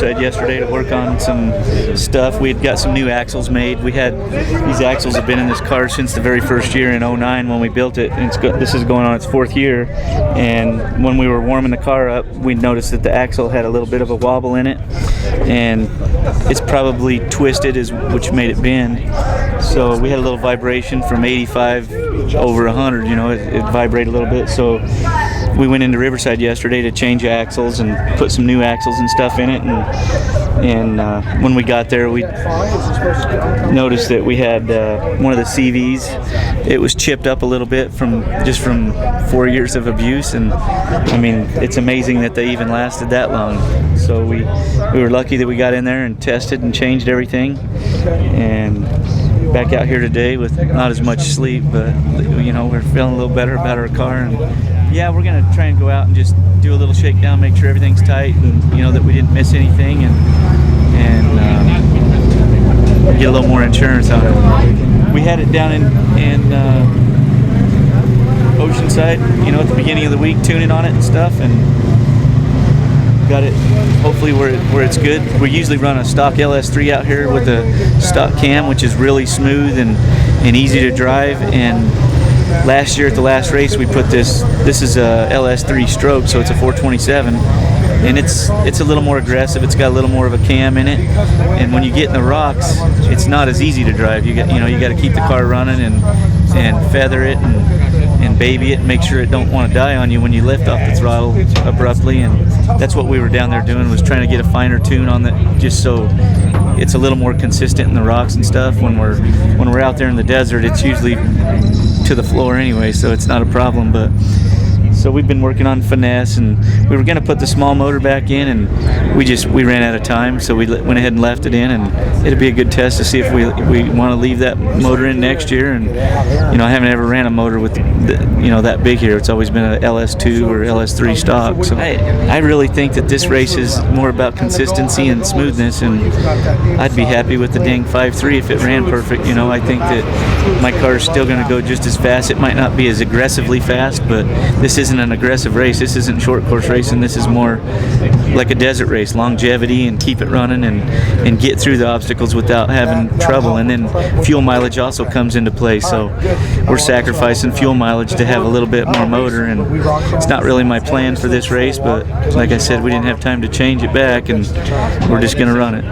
Riverside yesterday to work on some stuff. We had got some new axles made. These axles have been in this car since the very first year in '09 when we built it. And this is going on its 4th year. And when we were warming the car up, we noticed that the axle had a little bit of a wobble in it, and it's probably twisted, which made it bend. So we had a little vibration from 85 over 100. You know, it vibrated a little bit. So we went into Riverside yesterday to change axles and put some new axles and stuff in it, and when we got there, we noticed that we had one of the CVs. It was chipped up a little bit from 4 years of abuse, and I mean, it's amazing that they even lasted that long. So we were lucky that we got in there and tested and changed everything, and back out here today with not as much sleep, but you know, we're feeling a little better about our car. And yeah, we're gonna try and go out and just do a little shakedown, make sure everything's tight, and you know that we didn't miss anything, and get a little more insurance on it. We had it down in Oceanside, you know, at the beginning of the week, tuning on it and stuff, and got it hopefully where it's good. We usually run a stock LS3 out here with a stock cam, which is really smooth and easy to drive. And last year at the last race, we put this is a LS3 stroke, so it's a 427, and it's a little more aggressive. It's got a little more of a cam in it, and when you get in the rocks, it's not as easy to drive. You got to keep the car running and feather it and baby it and make sure it don't want to die on you when you lift off the throttle abruptly. And that's what we were down there doing, was trying to get a finer tune on that, just so it's a little more consistent in the rocks and stuff. When we're out there in the desert, it's usually to the floor anyway, so it's not a problem. But so we've been working on finesse, and we were going to put the small motor back in, and we ran out of time, so we went ahead and left it in, and it'll be a good test to see if we want to leave that motor in next year. And you know, I haven't ever ran a motor with that big here. It's always been a LS2 or LS3 stock. So I really think that this race is more about consistency and smoothness, and I'd be happy with the dang 5.3 if it ran perfect. You know, I think that my car is still going to go just as fast. It might not be as aggressively fast, but this isn't an aggressive race. This isn't short course racing. This is more like a desert race, longevity, and keep it running and get through the obstacles without having trouble. And then fuel mileage also comes into play, so we're sacrificing fuel mileage to have a little bit more motor, and it's not really my plan for this race, but like I said, we didn't have time to change it back, and we're just going to run it.